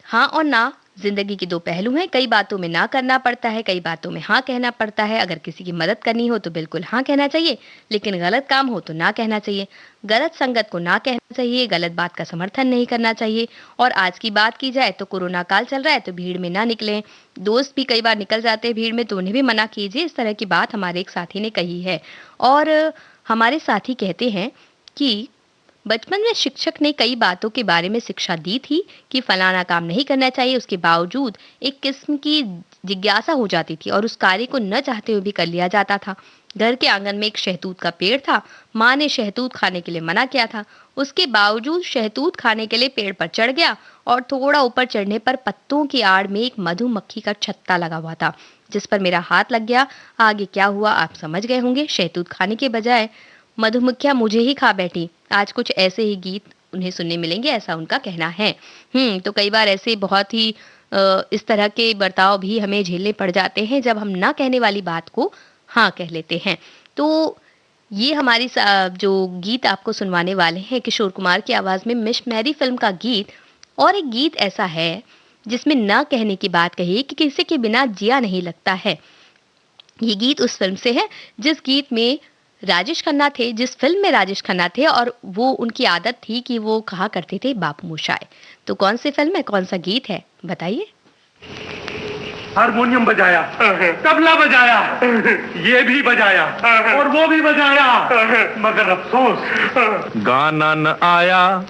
हाँ और ना जिंदगी के दो पहलू हैं, कई बातों में ना करना पड़ता है, कई बातों में हाँ कहना पड़ता है। अगर किसी की मदद करनी हो तो बिल्कुल हाँ कहना चाहिए, लेकिन गलत काम हो तो ना कहना चाहिए। गलत संगत को ना कहना चाहिए, गलत बात का समर्थन नहीं करना चाहिए। और आज की बात की जाए तो कोरोना काल चल रहा है तो भीड़ में ना निकलें। दोस्त भी कई बार निकल जाते हैं भीड़ में तो उन्हें भी मना कीजिए। इस तरह की बात हमारे एक साथी ने कही है। और हमारे साथी कहते हैं कि बचपन में शिक्षक ने कई बातों के बारे में शिक्षा दी थी कि फलाना काम नहीं करना चाहिए, उसके बावजूद एक किस्म की जिज्ञासा हो जाती थी और उस कार्य को न चाहते हुए भी कर लिया जाता था। घर के आंगन में एक शहतूत का पेड़ था, माँ ने शहतूत खाने के लिए मना किया था, उसके बावजूद शहतूत खाने के लिए पेड़ पर चढ़ गया और थोड़ा ऊपर चढ़ने पर पत्तों की आड़ में एक मधुमक्खी का छत्ता लगा हुआ था जिस पर मेरा हाथ लग गया। आगे क्या हुआ आप समझ गए होंगे। शहतूत खाने के बजाय मधुमक्खियां मुझे ही खा बैठी। आज कुछ ऐसे ही गीत उन्हें सुनने मिलेंगे, ऐसा उनका कहना है। तो कई बार ऐसे बहुत ही इस तरह के बर्ताव भी हमें झेलने पड़ जाते हैं जब हम ना कहने वाली बात को हाँ कह लेते हैं। तो ये हमारी जो गीत आपको सुनवाने वाले हैं किशोर कुमार की आवाज में मिस मैरी फिल्म का गीत। और एक गीत ऐसा है जिसमें ना कहने की बात कही है कि किसी के बिना जिया नहीं लगता है। ये गीत उस फिल्म से है जिस गीत में राजेश खन्ना थे, जिस फिल्म में राजेश खन्ना थे और वो उनकी आदत थी कि वो कहा करते थे बापू मोशाय। तो कौन सी फिल्म है, कौन सा गीत है बताइए। हारमोनियम बजाया, तबला बजाया, ये भी बजाया और वो भी बजाया, मगर अफसोस गाना न आया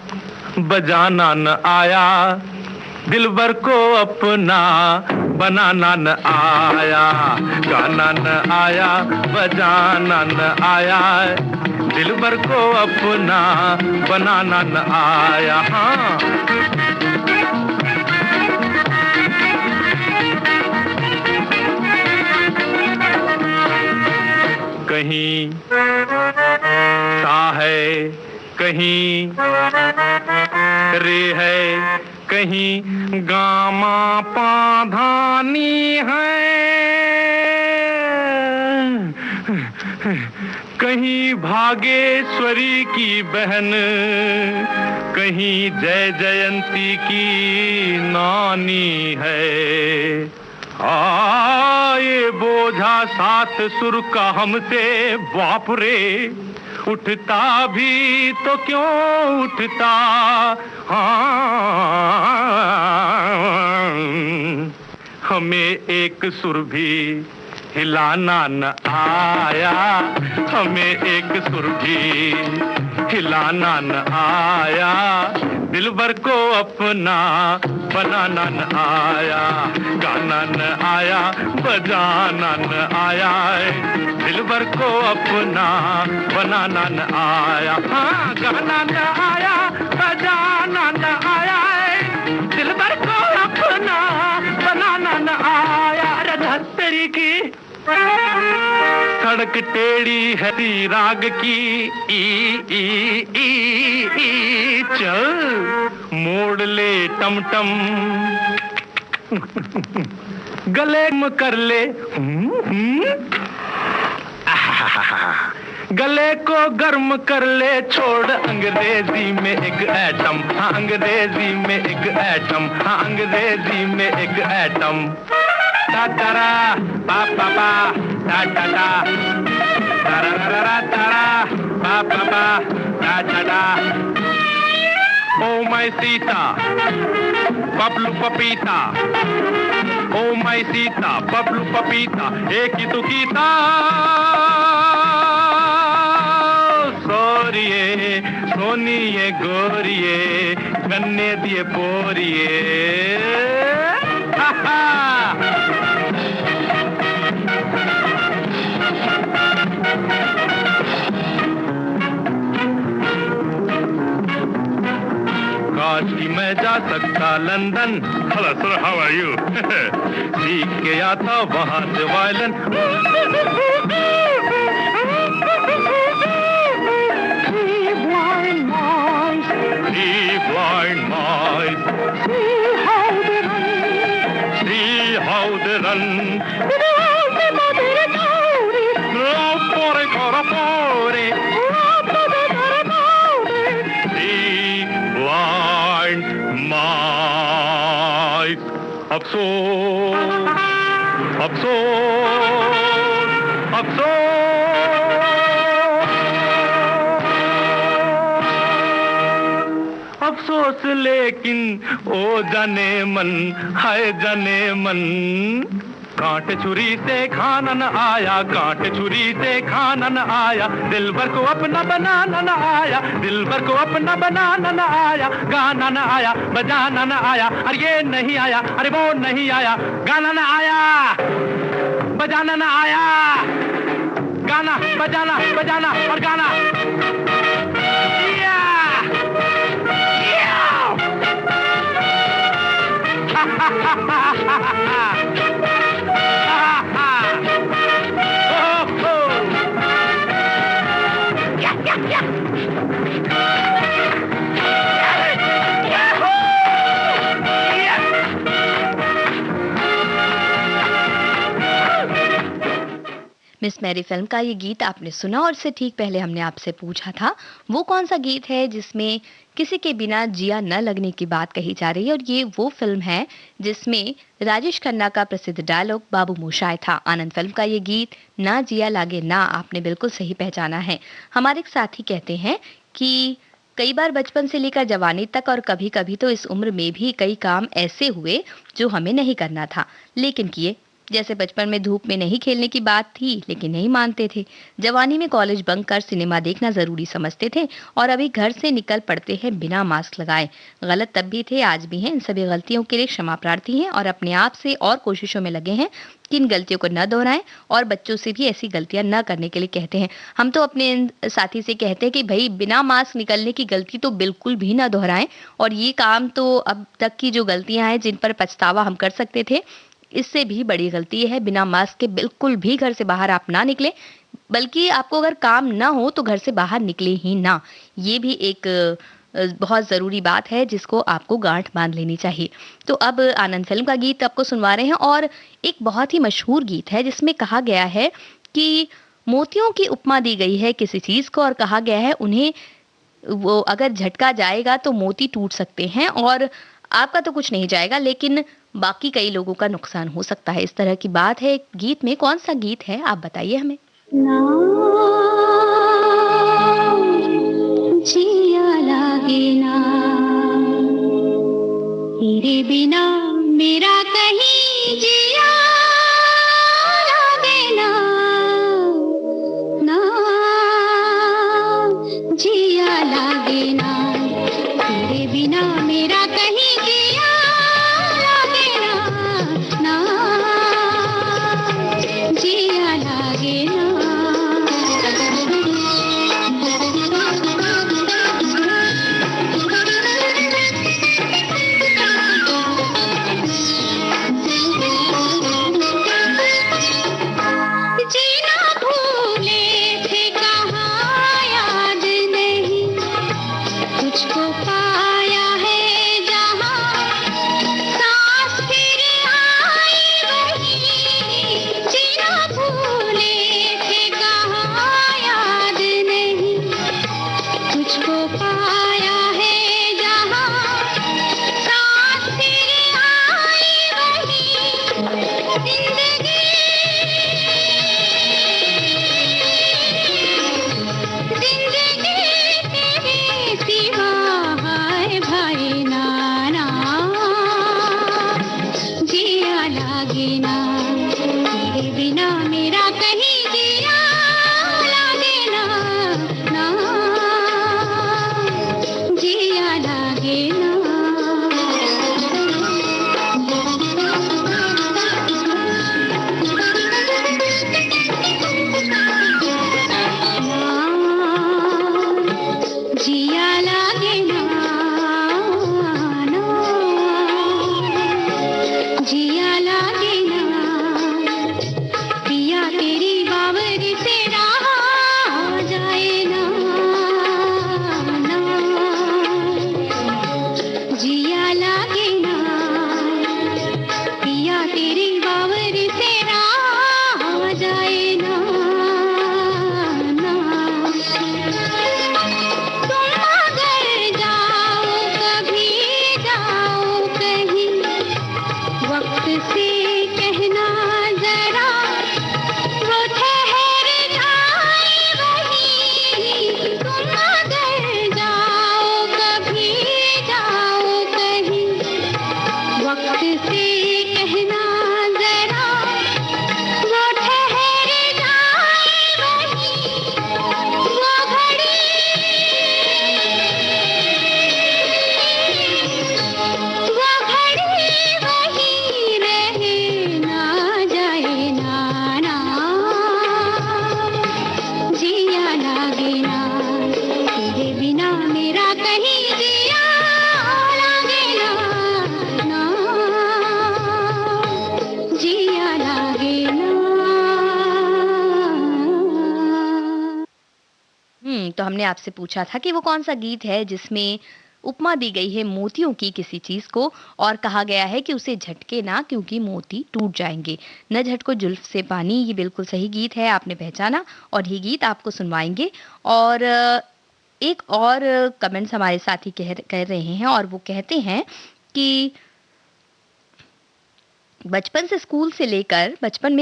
बजाना न आया, दिलबर को अपना बनाना न आया। गाना न आया बजाना न आया, दिलबर को अपना बनाना न आया। हाँ कहीं सा है कहीं रे है, कहीं गामा पाधानी है, कहीं भागेश्वरी की बहन, कहीं जय जयंती की नानी है। ये बोझा सात सुर का हमसे बाप रे, उठता भी तो क्यों उठता। हमें एक सुर भी हिलाना न आया, हमें एक सुर भी हिलाना न आया, दिलबर को अपना बनाना न आया। गाना न आया बजाना न आया, दिलबर को अपना बनाना न आया। हाँ गाना न आया बजाना न आया, दिलबर को अपना बनाना न आया। रधस्तरी की सड़क टेढ़ी है राग की, ई चल मोड़ ले टमटम, गले में कर ले गले को गर्म कर ले, छोड़ अंग्रेजी में एक एटम। हाँ अंग्रेजी में एक एटम, हाँ अंग्रेजी में एक एटम। टा टा रा पा पा पा टा टा टा। Oh my Sita, Pablu Papita. Oh my Sita, Pablu Papita, एक ही तो गीता. सोरिए, सोनिए गोरिए, गन्ने दिए बोरिए. हा हा. काश कि मैं जा सकता London. Hello sir, how are you? सीख के आता वहां से violin. Three blind mice, see how they run. अफसोस, अफसोस, अफसोस. अफसोस लेकिन ओ जाने मन, हाय जाने मन. कांटे छुरी से खाना न आया, कांटे छुरी से खाना न आया. दिलबर को अपना बनाना न आया, दिलबर को अपना बनाना न आया. गाना न आया, बजाना न आया. अरे ये नहीं आया, अरे वो नहीं आया. गाना न आया, बजाना न आया. गाना बजाना, बजाना और गाना. मिस मैरी फिल्म का ये गीत आपने सुना और इससे ठीक पहले हमने आपसे पूछा था वो कौन सा गीत है जिसमें किसी के बिना जिया न लगने की बात कही जा रही है, और ये वो फिल्म है जिसमें राजेश खन्ना का प्रसिद्ध डायलॉग बाबू मोशाय था. आनंद फिल्म का ये गीत ना जिया लागे ना, आपने बिल्कुल सही पहचाना है. हमारे एक साथी कहते हैं कि कई बार बचपन से लेकर जवानी तक और कभी कभी तो इस उम्र में भी कई काम ऐसे हुए जो हमें नहीं करना था लेकिन किए. जैसे बचपन में धूप में नहीं खेलने की बात थी लेकिन नहीं मानते थे. जवानी में कॉलेज बंक कर सिनेमा देखना जरूरी समझते थे और अभी घर से निकल पड़ते हैं बिना मास्क लगाए. गलत तब भी थे, आज भी हैं. इन सभी गलतियों के लिए क्षमा प्रार्थी हैं और अपने आप से और कोशिशों में लगे हैं कि इन गलतियों को न दोहराएं और बच्चों से भी ऐसी गलतियां न करने के लिए कहते हैं. हम तो अपने साथी से कहते हैं कि भाई बिना मास्क निकलने की गलती तो बिल्कुल भी ना दोहराएं, और ये काम तो अब तक की जो गलतियां हैं जिन पर पछतावा हम कर सकते थे, इससे भी बड़ी गलती है बिना मास्क के बिल्कुल भी घर से बाहर आप ना निकलें. बल्कि आपको अगर काम ना हो तो घर से बाहर निकले ही ना. ये भी एक बहुत जरूरी बात है जिसको आपको गांठ बांध लेनी चाहिए. तो अब आनंद फिल्म का गीत आपको सुनवा रहे हैं और एक बहुत ही मशहूर गीत है जिसमें कहा गया है कि मोतियों की उपमा दी गई है किसी चीज को और कहा गया है उन्हें वो अगर झटका जाएगा तो मोती टूट सकते हैं और आपका तो कुछ नहीं जाएगा लेकिन बाकी कई लोगों का नुकसान हो सकता है. इस तरह की बात है गीत में. कौन सा गीत है आप बताइए हमें. जिया लागे ना तेरे बिना मेरा कहीं जिया लागे ना, ना जिया लागे ना तेरे बिना मेरा कहीं जिया लागे ना, ना जिया लागे ना. से कहना जरा वो ठहर जाए वहीं, तुम अगर जाओ कभी जाओ कहीं, वक्त से कहना जरा वो ठहर जाए वहीं, वो घड़ी वहीं रहे ना जाए ना ना, जिया लागे ना तेरे बिना मेरा कहीं जिया लागे ना ना, जिया लागे ना। तो हमने आपसे पूछा था कि वो कौन सा गीत है जिसमें उपमा दी गई है मोतियों की किसी चीज को और कहा गया है कि उसे झटके ना क्योंकि मोती टूट जाएंगे। न झटको जुल्फ से पानी, ये बिल्कुल सही गीत है, आपने पहचाना और ये गीत आपको सुनवाएंगे। और एक और कमेंट्स हमारे साथी कह रहे हैं और वो कहते हैं कि बचपन में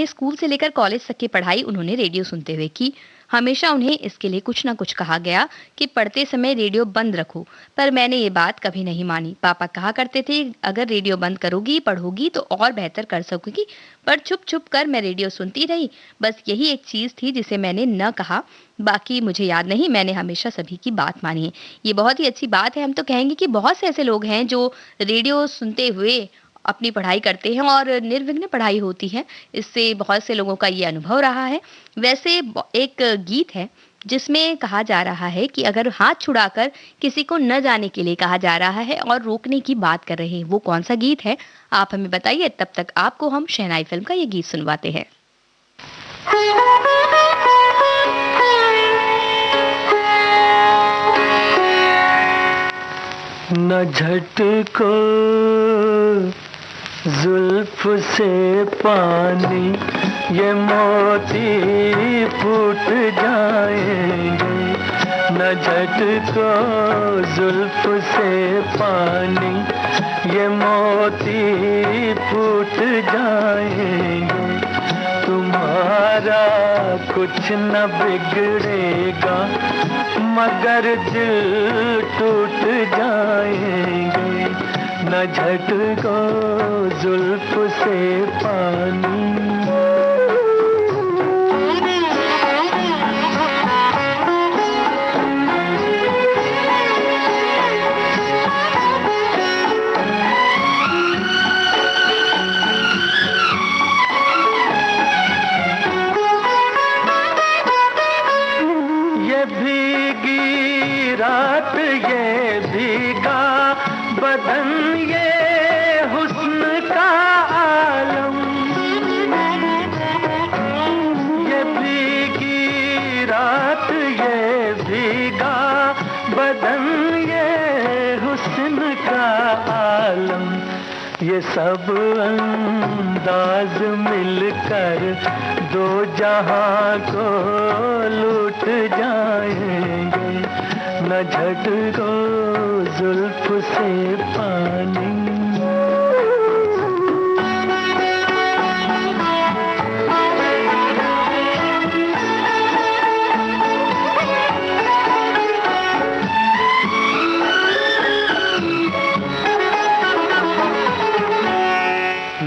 स्कूल से लेकर कॉलेज तक की पढ़ाई उन्होंने रेडियो सुनते हुए की। हमेशा उन्हें इसके लिए कुछ ना कुछ कहा गया कि पढ़ते समय रेडियो बंद रखो, पर मैंने ये बात कभी नहीं मानी। पापा कहा करते थे अगर रेडियो बंद करोगी पढ़ोगी तो और बेहतर कर सकोगी, पर छुप छुप कर मैं रेडियो सुनती रही। बस यही एक चीज थी जिसे मैंने न कहा, बाकी मुझे याद नहीं, मैंने हमेशा सभी की बात मानी है। ये बहुत ही अच्छी बात है। हम तो कहेंगे कि बहुत से ऐसे लोग हैं जो रेडियो सुनते हुए अपनी पढ़ाई करते हैं और निर्विघ्न पढ़ाई होती है। इससे बहुत से लोगों का ये अनुभव रहा है। वैसे एक गीत है जिसमें कहा जा रहा है कि अगर हाथ छुड़ाकर किसी को न जाने के लिए कहा जा रहा है और रोकने की बात कर रहे हैं, वो कौन सा गीत है आप हमें बताइए। तब तक आपको हम शहनाई फिल्म का ये गीत सुनवाते हैं। न झटको जुल्फ से पानी, ये मोती फूट जाएंगे। न झटको जुल्फ से पानी, ये मोती फूट जाएंगे। तुम्हारा कुछ न बिगड़ेगा मगर दिल टूट जाएंगे। न झटको जुल्फ से पानी। ये भीगी रात, ये भीगा बदन, ये हुस्न का आलम। ये भीगी रात, ये भीगा बदन, ये हुस्न का आलम। ये सब अंदाज मिलकर दो जहां को लूट जाएंगे। न झटको जुल्फ से पानी।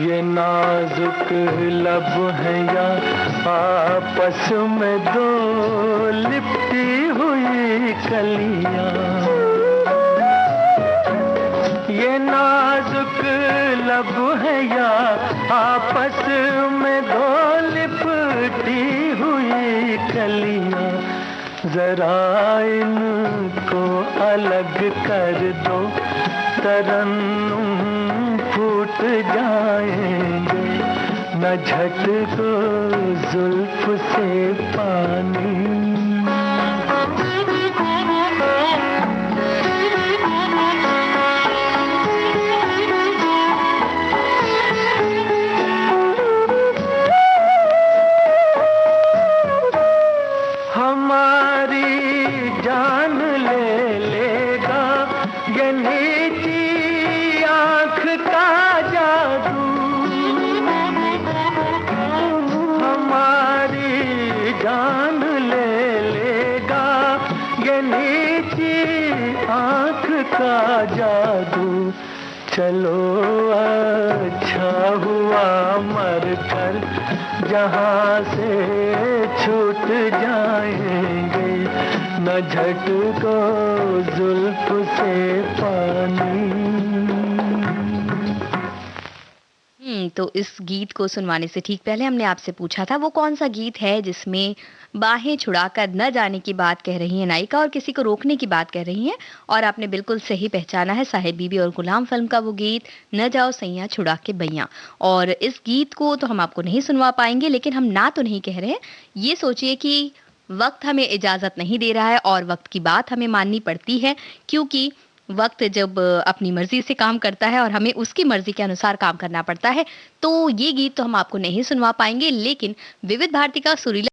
ये नाजुक लब है या आपस में दो लिपटी हुई कलियां। ये नाजुक लब है या आपस में दो लिपटी हुई कलियां। जरा इनको अलग कर दो, तरन्नुम फूट जाएंगे। न झटको जुल्फ से पानी। हमारी जान ले लेगा ये नीची आँख का जादू। चलो अच्छा हुआ मर कर जहाँ से छूट जाएंगे, न झटको जुल्फ से पानी। तो इस गीत को सुनवाने से ठीक पहले हमने आपसे पूछा था वो कौन सा गीत है जिसमें बाहें छुड़ाकर न जाने की बात कह रही है नायिका और किसी को रोकने की बात कह रही है, और आपने बिल्कुल सही पहचाना है, साहिब बीबी और गुलाम फिल्म का वो गीत न जाओ सैया छुड़ा के बैया। और इस गीत को तो हम आपको नहीं सुनवा पाएंगे, लेकिन हम ना तो नहीं कह रहे हैं। ये सोचिए कि वक्त हमें इजाजत नहीं दे रहा है और वक्त की बात हमें माननी पड़ती है, क्योंकि वक्त जब अपनी मर्जी से काम करता है और हमें उसकी मर्जी के अनुसार काम करना पड़ता है। तो ये गीत तो हम आपको नहीं सुनवा पाएंगे, लेकिन विविध भारती का सुरीला